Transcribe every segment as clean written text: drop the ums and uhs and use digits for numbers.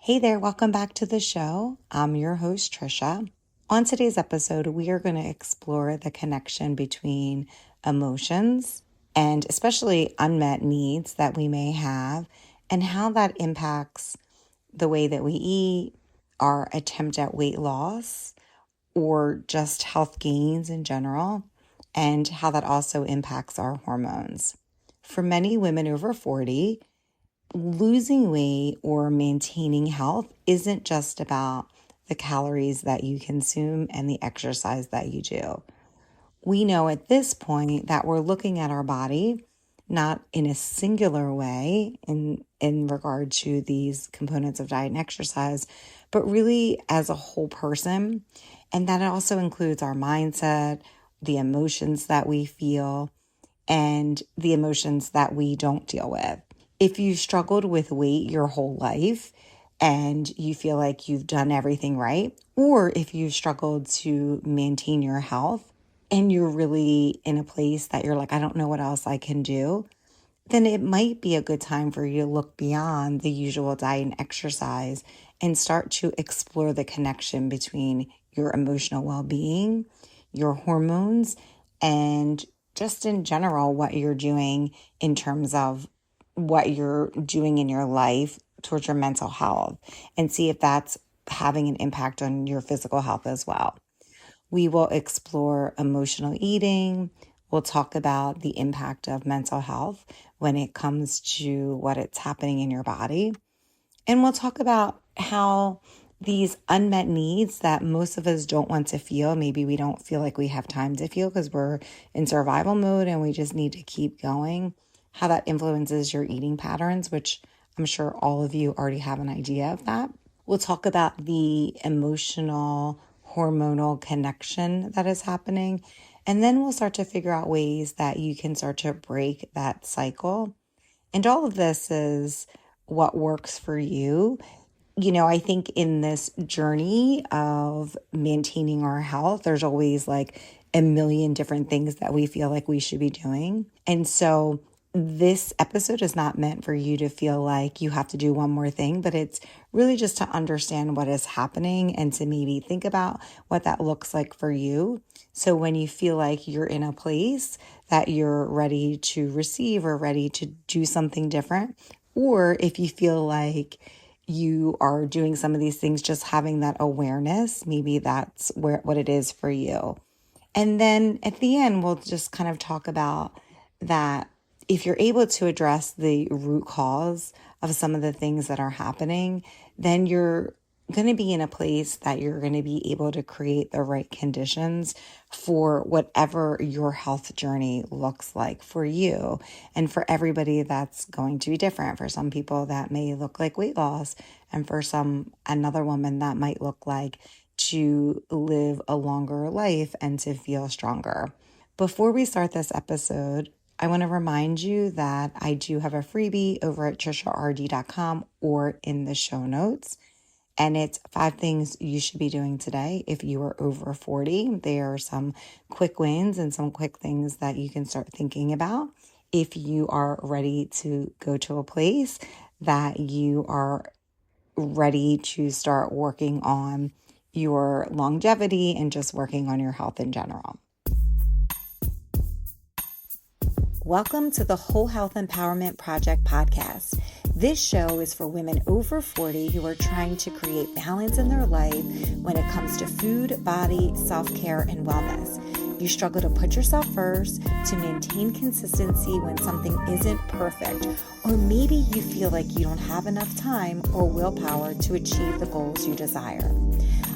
Hey there, welcome back to the show. I'm your host, Trisha. On today's episode, we are going to explore the connection between emotions and especially unmet needs that we may have and how that impacts the way that we eat, our attempt at weight loss, or just health gains in general, and how that also impacts our hormones. For many women over 40, losing weight or maintaining health isn't just about the calories that you consume and the exercise that you do. We know at this point that we're looking at our body not in a singular way in regard to these components of diet and exercise, but really as a whole person. And that also includes our mindset, the emotions that we feel, and the emotions that we don't deal with. If you struggled with weight your whole life and you feel like you've done everything right, or if you struggled to maintain your health and you're really in a place that you're like, I don't know what else I can do, then it might be a good time for you to look beyond the usual diet and exercise and start to explore the connection between your emotional well-being, your hormones, and just in general, what you're doing in terms of what you're doing in your life towards your mental health, and see if that's having an impact on your physical health as well. We will explore emotional eating. We'll talk about the impact of mental health when it comes to what it's happening in your body. And we'll talk about how these unmet needs that most of us don't want to feel, maybe we don't feel like we have time to feel because we're in survival mode and we just need to keep going, how that influences your eating patterns, which I'm sure all of you already have an idea of that. We'll talk about the emotional, hormonal connection that is happening. And then we'll start to figure out ways that you can start to break that cycle. And all of this is what works for you. You know, I think in this journey of maintaining our health, there's always like a million different things that we feel like we should be doing. And so this episode is not meant for you to feel like you have to do one more thing, but it's really just to understand what is happening and to maybe think about what that looks like for you. So when you feel like you're in a place that you're ready to receive or ready to do something different, or if you feel like you are doing some of these things, just having that awareness, maybe that's what it is for you. And then at the end, we'll just kind of talk about that. If you're able to address the root cause of some of the things that are happening, then you're going to be in a place that you're going to be able to create the right conditions for whatever your health journey looks like for you. And for everybody, that's going to be different. For some people, that may look like weight loss. And for another woman, that might look like to live a longer life and to feel stronger. Before we start this episode, I want to remind you that I do have a freebie over at trishard.com or in the show notes. And it's 5 things you should be doing today if you are over 40. There are some quick wins and some quick things that you can start thinking about if you are ready to go to a place that you are ready to start working on your longevity and just working on your health in general. Welcome to the Whole Health Empowerment Project podcast. This show is for women over 40 who are trying to create balance in their life when it comes to food, body, self-care, and wellness. You struggle to put yourself first, to maintain consistency when something isn't perfect, or maybe you feel like you don't have enough time or willpower to achieve the goals you desire.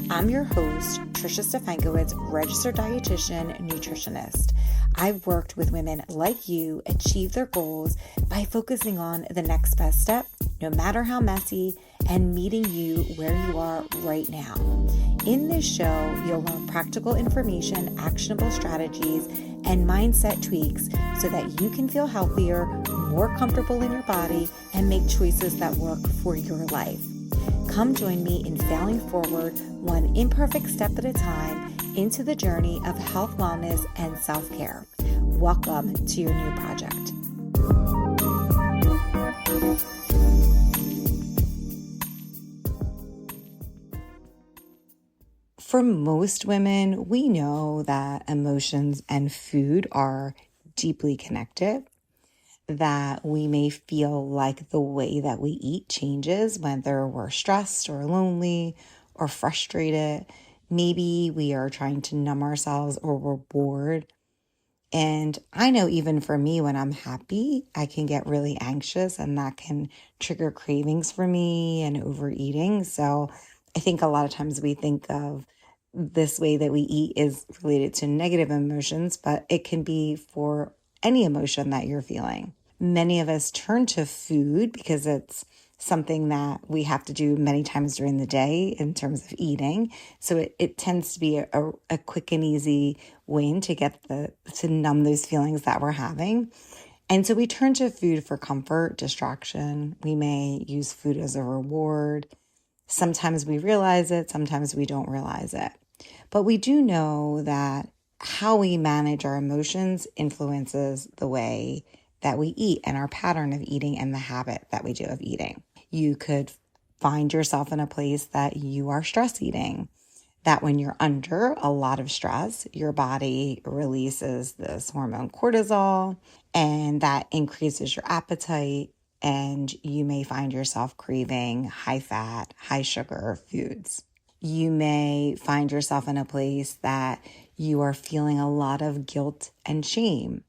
I'm your host, Trisha Stefankowitz, registered dietitian, nutritionist. I've worked with women like you achieve their goals by focusing on the next best step, no matter how messy, and meeting you where you are right now. In this show, you'll learn practical information, actionable strategies, and mindset tweaks so that you can feel healthier, more comfortable in your body, and make choices that work for your life. Come join me in failing forward, one imperfect step at a time, into the journey of health, wellness, and self-care. Welcome to your new project. For most women, we know that emotions and food are deeply connected, that we may feel like the way that we eat changes whether we're stressed or lonely or frustrated. Maybe we are trying to numb ourselves or we're bored. And I know even for me, when I'm happy, I can get really anxious and that can trigger cravings for me and overeating. So I think a lot of times we think of this way that we eat is related to negative emotions, but it can be for any emotion that you're feeling. Many of us turn to food because it's something that we have to do many times during the day in terms of eating. So it tends to be a quick and easy way to numb those feelings that we're having. And so we turn to food for comfort, distraction. We may use food as a reward. Sometimes we realize it, sometimes we don't realize it. But we do know that how we manage our emotions influences the way that we eat and our pattern of eating and the habit that we do of eating. You could find yourself in a place that you are stress eating, that when you're under a lot of stress, your body releases this hormone cortisol, and that increases your appetite, and you may find yourself craving high fat, high sugar foods. You may find yourself in a place that you are feeling a lot of guilt and shame,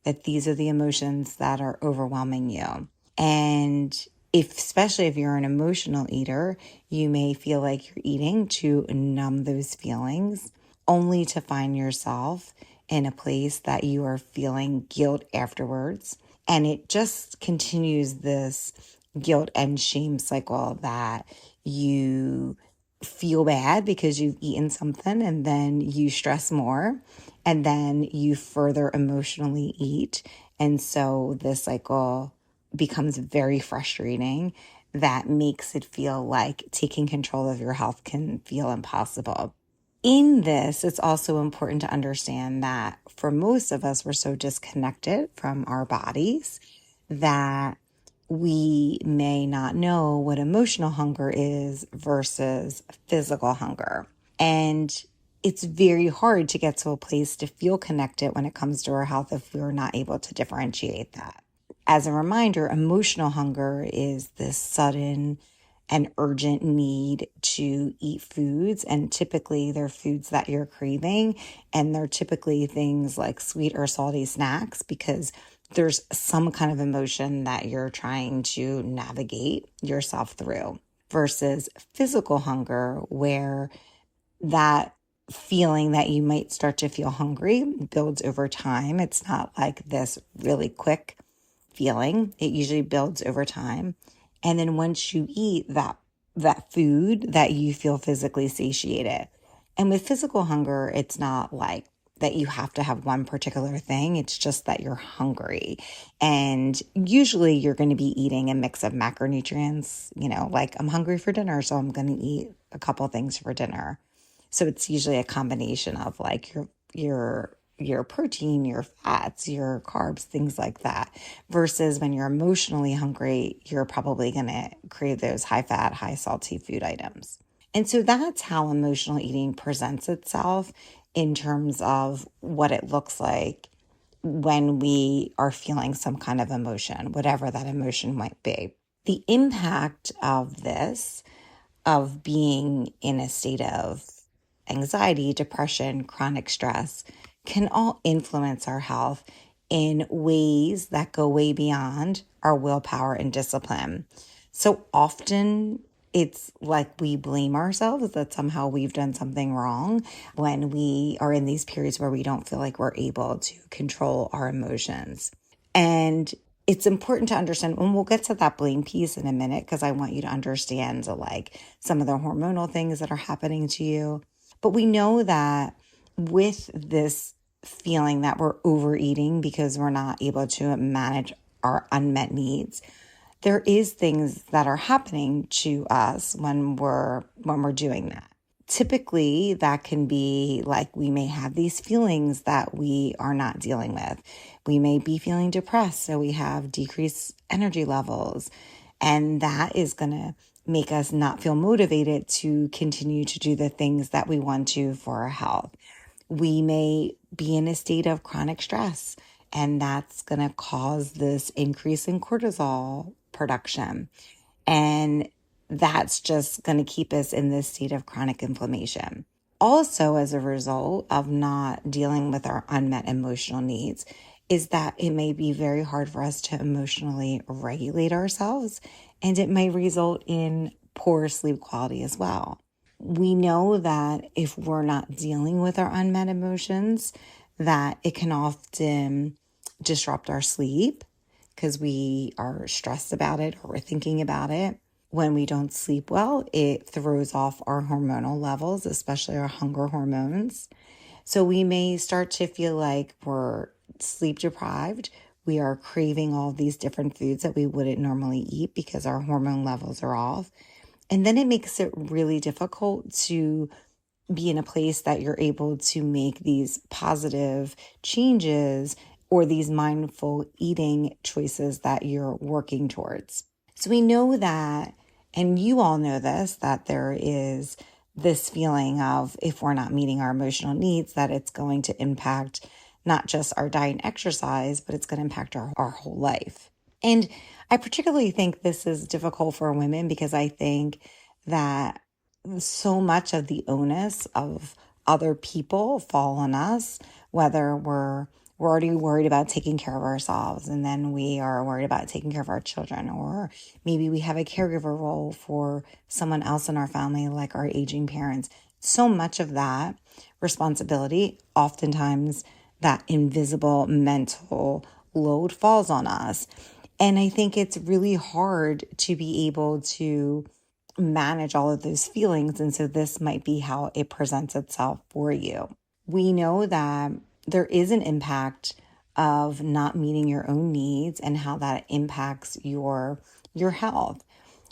that these are the emotions that are overwhelming you. And especially if you're an emotional eater, you may feel like you're eating to numb those feelings, only to find yourself in a place that you are feeling guilt afterwards. And it just continues this guilt and shame cycle that you feel bad because you've eaten something, and then you stress more, and then you further emotionally eat. And so this cycle becomes very frustrating. That makes it feel like taking control of your health can feel impossible. In this, it's also important to understand that for most of us, we're so disconnected from our bodies that we may not know what emotional hunger is versus physical hunger. And it's very hard to get to a place to feel connected when it comes to our health if we're not able to differentiate that. As a reminder, emotional hunger is this sudden and urgent need to eat foods, and typically they're foods that you're craving, and they're typically things like sweet or salty snacks because there's some kind of emotion that you're trying to navigate yourself through, versus physical hunger, where that feeling that you might start to feel hungry builds over time. It's not like this really quick feeling. It usually builds over time. And then once you eat that food, that you feel physically satiated. And with physical hunger, it's not like that you have to have one particular thing. It's just that you're hungry. And usually you're going to be eating a mix of macronutrients, like I'm hungry for dinner, so I'm going to eat a couple things for dinner. So it's usually a combination of like your protein, your fats, your carbs, things like that. Versus when you're emotionally hungry, you're probably going to crave those high fat, high salty food items. And so that's how emotional eating presents itself in terms of what it looks like when we are feeling some kind of emotion, whatever that emotion might be. The impact of this, of being in a state of anxiety, depression, chronic stress, can all influence our health in ways that go way beyond our willpower and discipline. So often it's like we blame ourselves that somehow we've done something wrong when we are in these periods where we don't feel like we're able to control our emotions. And it's important to understand, and we'll get to that blame piece in a minute, because I want you to understand like some of the hormonal things that are happening to you. But we know that with this feeling that we're overeating because we're not able to manage our unmet needs, there is things that are happening to us when we're doing that. Typically, that can be like we may have these feelings that we are not dealing with. We may be feeling depressed, so we have decreased energy levels, and that is going to make us not feel motivated to continue to do the things that we want to for our health. We may be in a state of chronic stress, and that's going to cause this increase in cortisol production. And that's just going to keep us in this state of chronic inflammation. Also, as a result of not dealing with our unmet emotional needs, is that it may be very hard for us to emotionally regulate ourselves, and it may result in poor sleep quality as well. We know that if we're not dealing with our unmet emotions, that it can often disrupt our sleep because we are stressed about it or we're thinking about it. When we don't sleep well, it throws off our hormonal levels, especially our hunger hormones. So we may start to feel like we're sleep deprived. We are craving all these different foods that we wouldn't normally eat because our hormone levels are off. And then it makes it really difficult to be in a place that you're able to make these positive changes or these mindful eating choices that you're working towards. So we know that, and you all know this, that there is this feeling of if we're not meeting our emotional needs, that it's going to impact not just our diet and exercise, but it's going to impact our whole life. And I particularly think this is difficult for women because I think that so much of the onus of other people fall on us, whether we're already worried about taking care of ourselves and then we are worried about taking care of our children, or maybe we have a caregiver role for someone else in our family, like our aging parents. So much of that responsibility, oftentimes that invisible mental load falls on us. And I think it's really hard to be able to manage all of those feelings. And so this might be how it presents itself for you. We know that there is an impact of not meeting your own needs and how that impacts your health.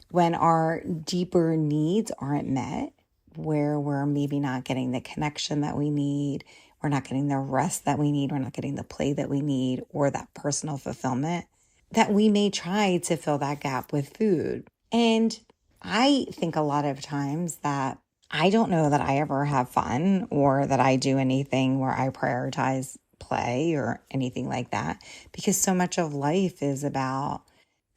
When our deeper needs aren't met, where we're maybe not getting the connection that we need, we're not getting the rest that we need, we're not getting the play that we need, or that personal fulfillment, that we may try to fill that gap with food. And I think a lot of times that I don't know that I ever have fun or that I do anything where I prioritize play or anything like that, because so much of life is about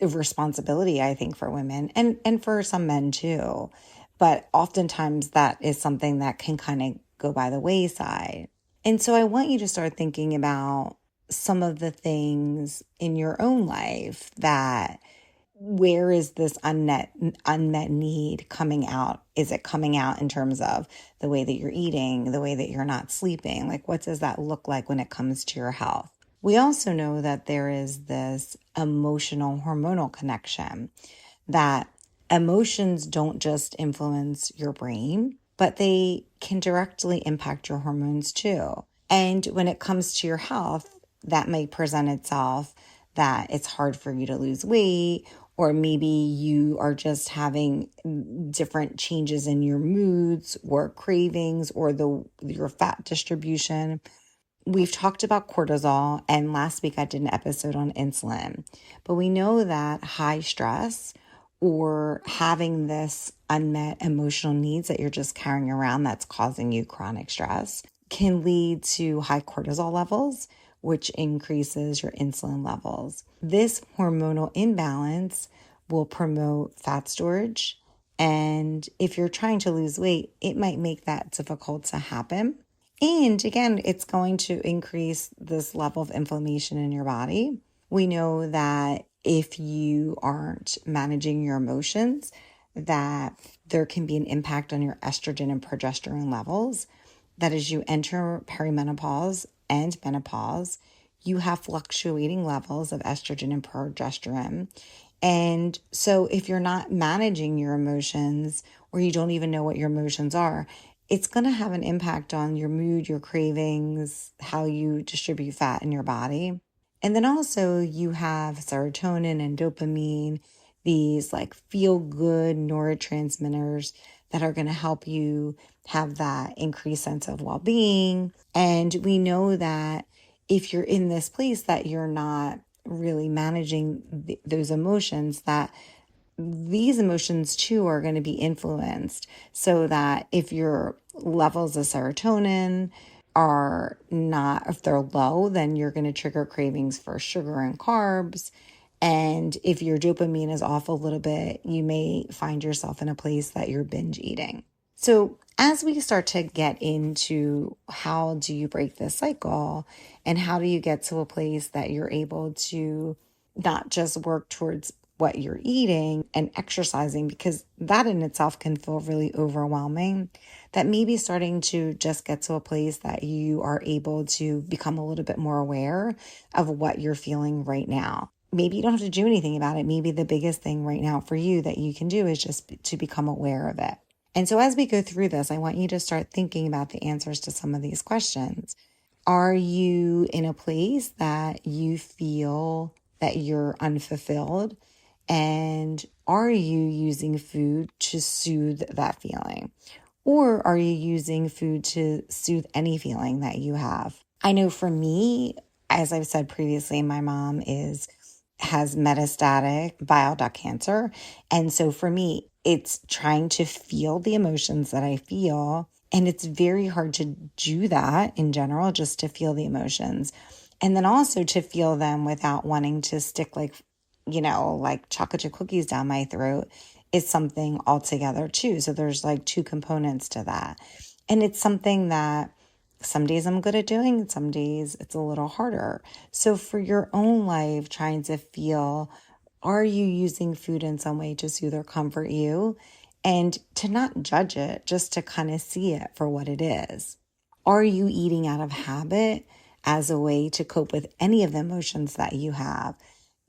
responsibility, I think, for women and for some men too. But oftentimes that is something that can kind of go by the wayside. And so I want you to start thinking about some of the things in your own life that where is this unmet need coming out? Is it coming out in terms of the way that you're eating, the way that you're not sleeping? Like, what does that look like when it comes to your health? We also know that there is this emotional hormonal connection, that emotions don't just influence your brain, but they can directly impact your hormones too. And when it comes to your health, that may present itself that it's hard for you to lose weight, or maybe you are just having different changes in your moods or cravings or your fat distribution. We've talked about cortisol, and last week I did an episode on insulin. But we know that high stress or having this unmet emotional needs that you're just carrying around that's causing you chronic stress can lead to high cortisol levels, which increases your insulin levels. This hormonal imbalance will promote fat storage. And if you're trying to lose weight, it might make that difficult to happen. And again, it's going to increase this level of inflammation in your body. We know that if you aren't managing your emotions, that there can be an impact on your estrogen and progesterone levels, that as you enter perimenopause and menopause, you have fluctuating levels of estrogen and progesterone. And so if you're not managing your emotions, or you don't even know what your emotions are, it's going to have an impact on your mood, your cravings, how you distribute fat in your body. And then also you have serotonin and dopamine, these like feel good neurotransmitters that are going to help you have that increased sense of well-being. And we know that if you're in this place that you're not really managing those emotions, that these emotions too are going to be influenced, so that if your levels of serotonin are not, if they're low, then you're going to trigger cravings for sugar and carbs. And if your dopamine is off a little bit, you may find yourself in a place that you're binge eating. So as we start to get into how do you break this cycle and how do you get to a place that you're able to not just work towards what you're eating and exercising, because that in itself can feel really overwhelming, that maybe starting to just get to a place that you are able to become a little bit more aware of what you're feeling right now. Maybe you don't have to do anything about it. Maybe the biggest thing right now for you that you can do is just to become aware of it. And so as we go through this, I want you to start thinking about the answers to some of these questions. Are you in a place that you feel that you're unfulfilled? And are you using food to soothe that feeling? Or are you using food to soothe any feeling that you have? I know for me, as I've said previously, my mom has metastatic bile duct cancer. And so for me, it's trying to feel the emotions that I feel. And it's very hard to do that in general, just to feel the emotions. And then also to feel them without wanting to stick like chocolate chip cookies down my throat is something altogether too. So there's like two components to that. And it's something that some days I'm good at doing, and some days it's a little harder. So for your own life, trying to feel, are you using food in some way to soothe or comfort you? And to not judge it, just to kind of see it for what it is. Are you eating out of habit as a way to cope with any of the emotions that you have?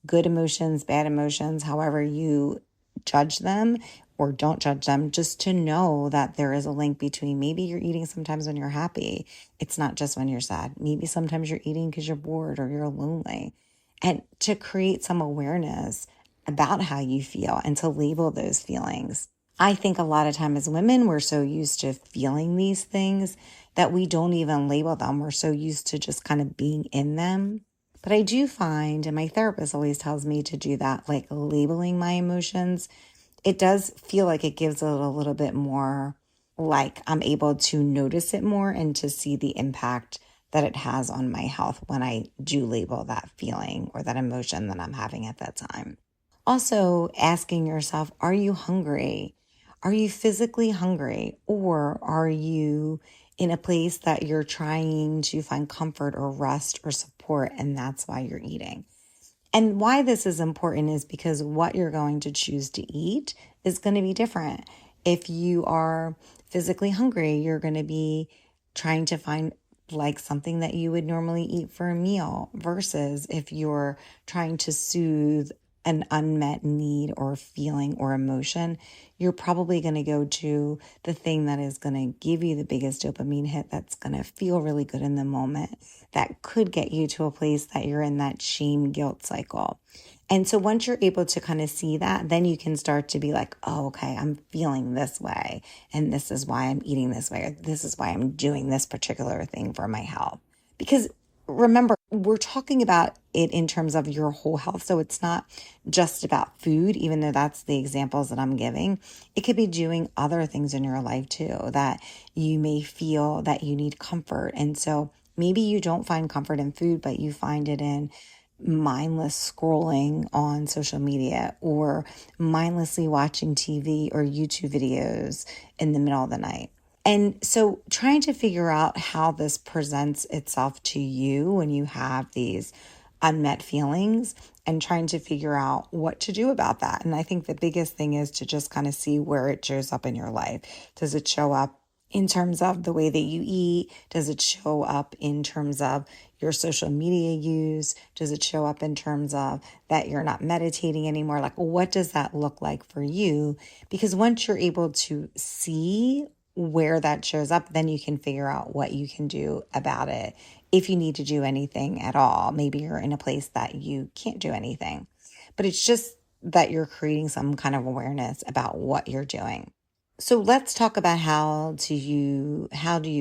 Good emotions, bad emotions, however you judge them or don't judge them, just to know that there is a link between maybe you're eating sometimes when you're happy. It's not just when you're sad. Maybe sometimes you're eating because you're bored or you're lonely. And to create some awareness about how you feel and to label those feelings. I think a lot of time as women, we're so used to feeling these things that we don't even label them. We're so used to just kind of being in them. But I do find, and my therapist always tells me to do that, like labeling my emotions, it does feel like it gives it a little bit more, like I'm able to notice it more and to see the impact that it has on my health when I do label that feeling or that emotion that I'm having at that time. Also asking yourself, are you hungry? Are you physically hungry? Or are you in a place that you're trying to find comfort or rest or support, and that's why you're eating? And why this is important is because what you're going to choose to eat is going to be different. If you are physically hungry, you're going to be trying to find like something that you would normally eat for a meal, versus if you're trying to soothe an unmet need or feeling or emotion, you're probably going to go to the thing that is going to give you the biggest dopamine hit, that's going to feel really good in the moment, that could get you to a place that you're in that shame guilt cycle. And so once you're able to kind of see that, then you can start to be like, oh, okay, I'm feeling this way, and this is why I'm eating this way, or this is why I'm doing this particular thing for my health. Because remember, we're talking about it in terms of your whole health. So it's not just about food, even though that's the examples that I'm giving. It could be doing other things in your life too, that you may feel that you need comfort. And so maybe you don't find comfort in food, but you find it in mindless scrolling on social media or mindlessly watching TV or YouTube videos in the middle of the night. And so trying to figure out how this presents itself to you when you have these unmet feelings and trying to figure out what to do about that. And I think the biggest thing is to just kind of see where it shows up in your life. Does it show up in terms of the way that you eat? Does it show up in terms of your social media use? Does it show up in terms of that you're not meditating anymore? Like, what does that look like for you? Because once you're able to see where that shows up, then you can figure out what you can do about it. If you need to do anything at all, maybe you're in a place that you can't do anything, but it's just that you're creating some kind of awareness about what you're doing. So let's talk about how do you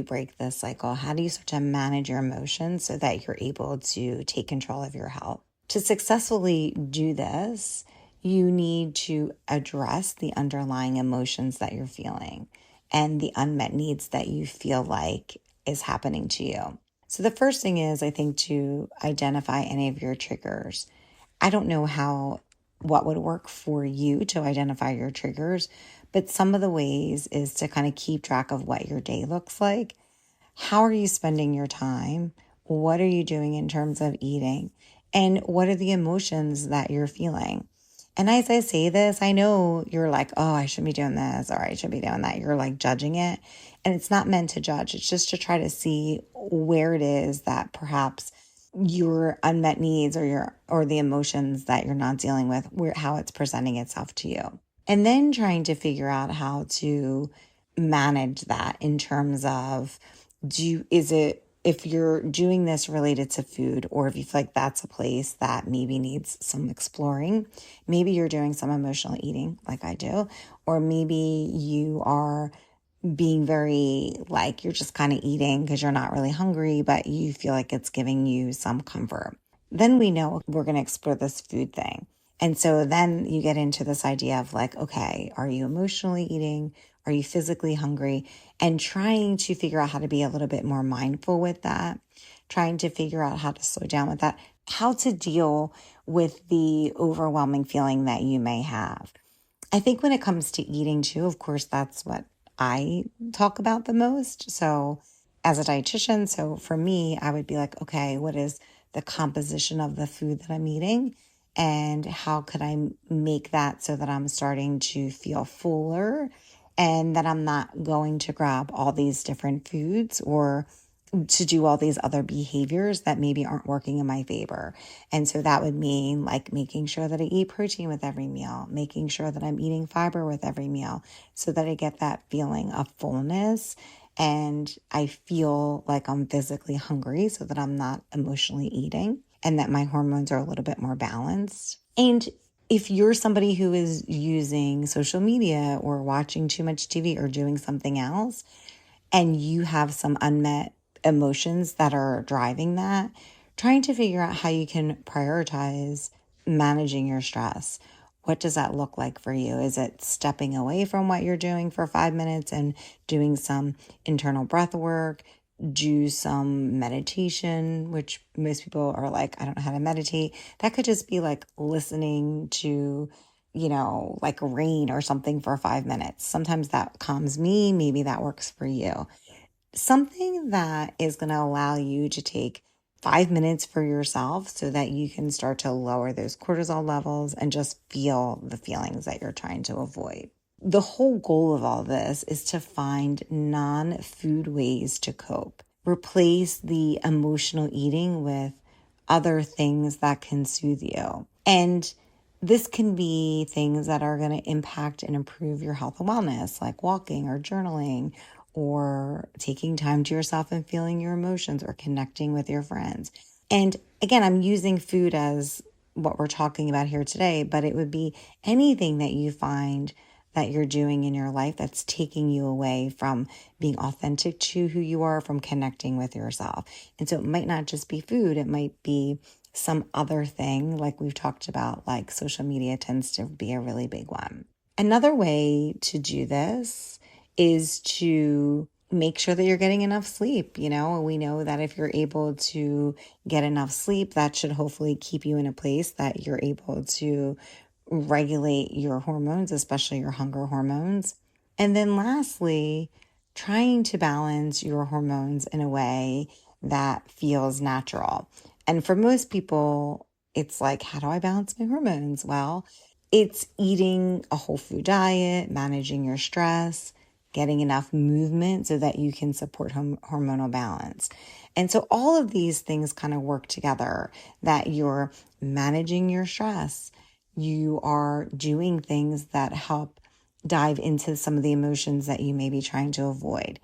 break this cycle? How do you start to manage your emotions so that you're able to take control of your health? To successfully do this, you need to address the underlying emotions that you're feeling and the unmet needs that you feel like is happening to you. So the first thing is, I think, to identify any of your triggers. I don't know what would work for you to identify your triggers, but some of the ways is to kind of keep track of what your day looks like. How are you spending your time? What are you doing in terms of eating? And what are the emotions that you're feeling? And as I say this, I know you're like, oh, I shouldn't be doing this or I should be doing that. You're like judging it. And it's not meant to judge. It's just to try to see where it is that perhaps your unmet needs or the emotions that you're not dealing with, how it's presenting itself to you. And then trying to figure out how to manage that in terms of if you're doing this related to food, or if you feel like that's a place that maybe needs some exploring, maybe you're doing some emotional eating like I do, or maybe you are being very like you're just kind of eating because you're not really hungry, but you feel like it's giving you some comfort. Then we know we're going to explore this food thing. And so then you get into this idea of like, okay, are you emotionally eating? Are you physically hungry? And trying to figure out how to be a little bit more mindful with that, trying to figure out how to slow down with that, how to deal with the overwhelming feeling that you may have. I think when it comes to eating too, of course, that's what I talk about the most. So as a dietitian, so for me, I would be like, okay, what is the composition of the food that I'm eating? And how could I make that so that I'm starting to feel fuller and that I'm not going to grab all these different foods or to do all these other behaviors that maybe aren't working in my favor. And so that would mean like making sure that I eat protein with every meal, making sure that I'm eating fiber with every meal so that I get that feeling of fullness and I feel like I'm physically hungry so that I'm not emotionally eating and that my hormones are a little bit more balanced. And if you're somebody who is using social media or watching too much TV or doing something else, and you have some unmet emotions that are driving that, trying to figure out how you can prioritize managing your stress. What does that look like for you? Is it stepping away from what you're doing for 5 minutes and doing some internal breath work? Do some meditation, which most people are like, I don't know how to meditate. That could just be like listening to like rain or something for 5 minutes. Sometimes that calms me. Maybe that works for you. Something that is going to allow you to take 5 minutes for yourself so that you can start to lower those cortisol levels and just feel the feelings that you're trying to avoid. The whole goal of all this is to find non-food ways to cope. Replace the emotional eating with other things that can soothe you. And this can be things that are going to impact and improve your health and wellness, like walking or journaling or taking time to yourself and feeling your emotions or connecting with your friends. And again, I'm using food as what we're talking about here today, but it would be anything that you find that you're doing in your life that's taking you away from being authentic to who you are, from connecting with yourself. And so it might not just be food, it might be some other thing like we've talked about, like social media tends to be a really big one. Another way to do this is to make sure that you're getting enough sleep. We know that if you're able to get enough sleep, that should hopefully keep you in a place that you're able to regulate your hormones, especially your hunger hormones. And then lastly, trying to balance your hormones in a way that feels natural. And for most people, it's like, how do I balance my hormones? Well, it's eating a whole food diet, managing your stress, getting enough movement so that you can support hormonal balance. And so all of these things kind of work together, that you're managing your stress, you are doing things that help dive into some of the emotions that you may be trying to avoid.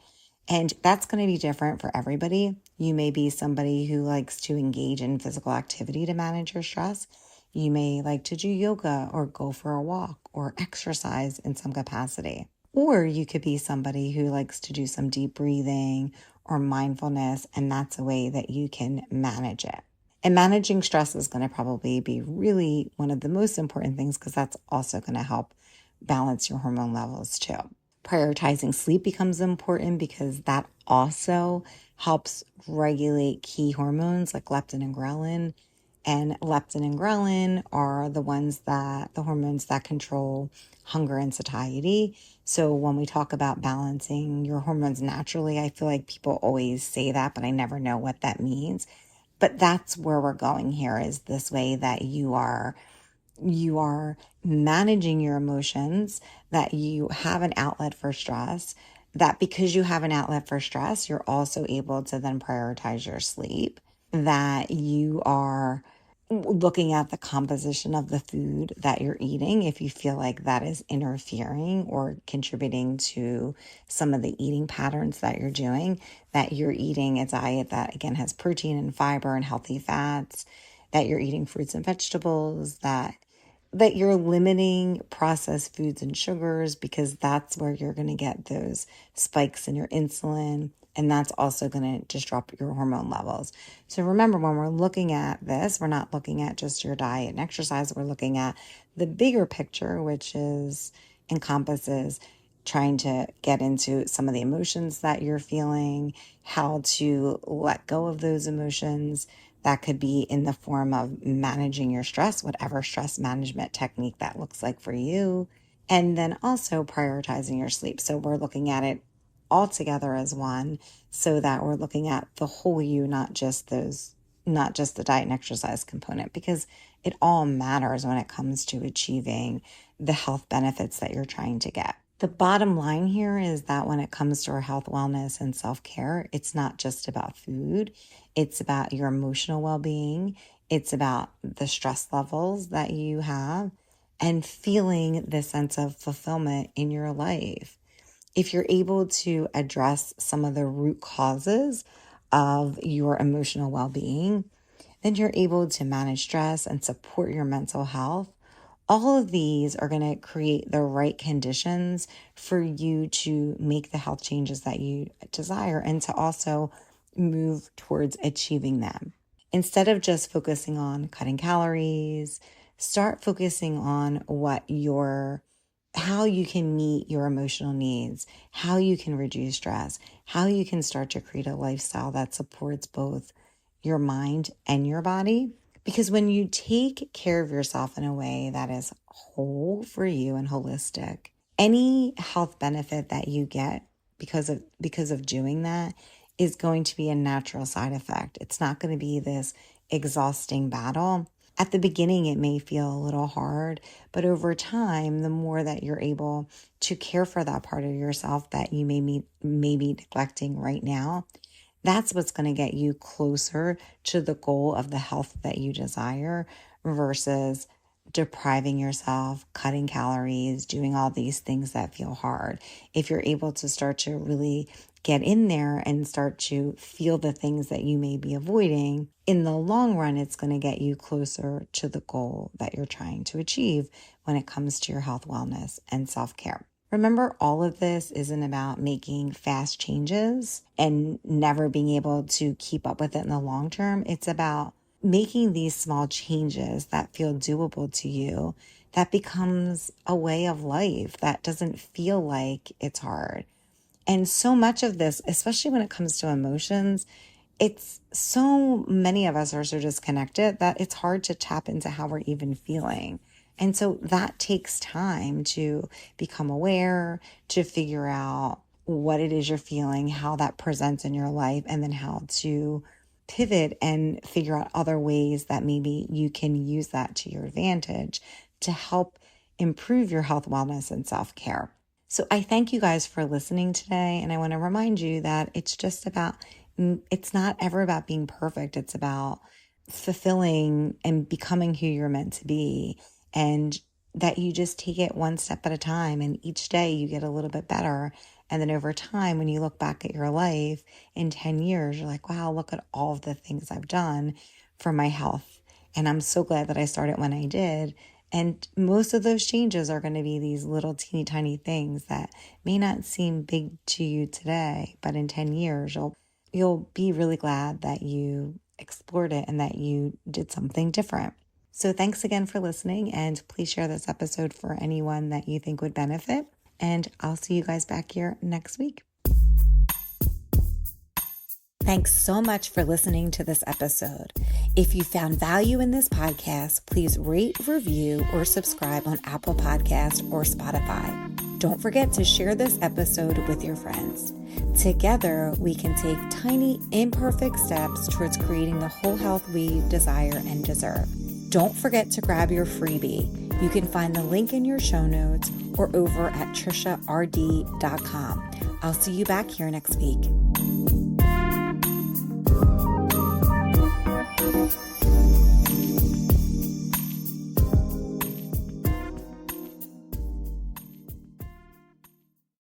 And that's going to be different for everybody. You may be somebody who likes to engage in physical activity to manage your stress. You may like to do yoga or go for a walk or exercise in some capacity. Or you could be somebody who likes to do some deep breathing or mindfulness, and that's a way that you can manage it. And managing stress is going to probably be really one of the most important things because that's also going to help balance your hormone levels too. Prioritizing sleep becomes important because that also helps regulate key hormones like leptin and ghrelin. And leptin and ghrelin are the hormones that control hunger and satiety. So when we talk about balancing your hormones naturally, I feel like people always say that, but I never know what that means. But that's where we're going here, is this way that you are managing your emotions, that you have an outlet for stress, that because you have an outlet for stress, you're also able to then prioritize your sleep, that you are looking at the composition of the food that you're eating. If you feel like that is interfering or contributing to some of the eating patterns that you're doing, that you're eating a diet that again has protein and fiber and healthy fats, that you're eating fruits and vegetables, that you're limiting processed foods and sugars, because that's where you're going to get those spikes in your insulin. And that's also going to disrupt your hormone levels. So remember, when we're looking at this, we're not looking at just your diet and exercise. We're looking at the bigger picture, which encompasses trying to get into some of the emotions that you're feeling, how to let go of those emotions. That could be in the form of managing your stress, whatever stress management technique that looks like for you. And then also prioritizing your sleep. So we're looking at it all together as one, so that we're looking at the whole you, not just the diet and exercise component, because it all matters when it comes to achieving the health benefits that you're trying to get. The bottom line here is that when it comes to our health, wellness, and self-care, it's not just about food. It's about your emotional well-being. It's about the stress levels that you have and feeling the sense of fulfillment in your life. If you're able to address some of the root causes of your emotional well-being, then you're able to manage stress and support your mental health. All of these are going to create the right conditions for you to make the health changes that you desire and to also move towards achieving them. Instead of just focusing on cutting calories, start focusing on how you can meet your emotional needs, how you can reduce stress, how you can start to create a lifestyle that supports both your mind and your body. Because when you take care of yourself in a way that is whole for you and holistic, any health benefit that you get because of doing that is going to be a natural side effect. It's not going to be this exhausting battle. At the beginning, it may feel a little hard, but over time, the more that you're able to care for that part of yourself that you may be neglecting right now, that's what's going to get you closer to the goal of the health that you desire, versus depriving yourself, cutting calories, doing all these things that feel hard. If you're able to start to really get in there and start to feel the things that you may be avoiding, in the long run, it's going to get you closer to the goal that you're trying to achieve when it comes to your health, wellness, and self-care. Remember, all of this isn't about making fast changes and never being able to keep up with it in the long term. It's about making these small changes that feel doable to you, that becomes a way of life that doesn't feel like it's hard. And so much of this, especially when it comes to emotions, it's so many of us are so disconnected that it's hard to tap into how we're even feeling. And so that takes time to become aware, to figure out what it is you're feeling, how that presents in your life, and then how to pivot and figure out other ways that maybe you can use that to your advantage to help improve your health, wellness, and self-care. So I thank you guys for listening today. And I want to remind you that it's not ever about being perfect. It's about fulfilling and becoming who you're meant to be. And that you just take it one step at a time. And each day you get a little bit better. And then over time, when you look back at your life in 10 years, you're like, wow, look at all of the things I've done for my health. And I'm so glad that I started when I did. And most of those changes are going to be these little teeny tiny things that may not seem big to you today, but in 10 years, you'll be really glad that you explored it and that you did something different. So thanks again for listening, and please share this episode for anyone that you think would benefit. And I'll see you guys back here next week. Thanks so much for listening to this episode. If you found value in this podcast, please rate, review, or subscribe on Apple Podcasts or Spotify. Don't forget to share this episode with your friends. Together, we can take tiny, imperfect steps towards creating the whole health we desire and deserve. Don't forget to grab your freebie. You can find the link in your show notes or over at trishard.com. I'll see you back here next week.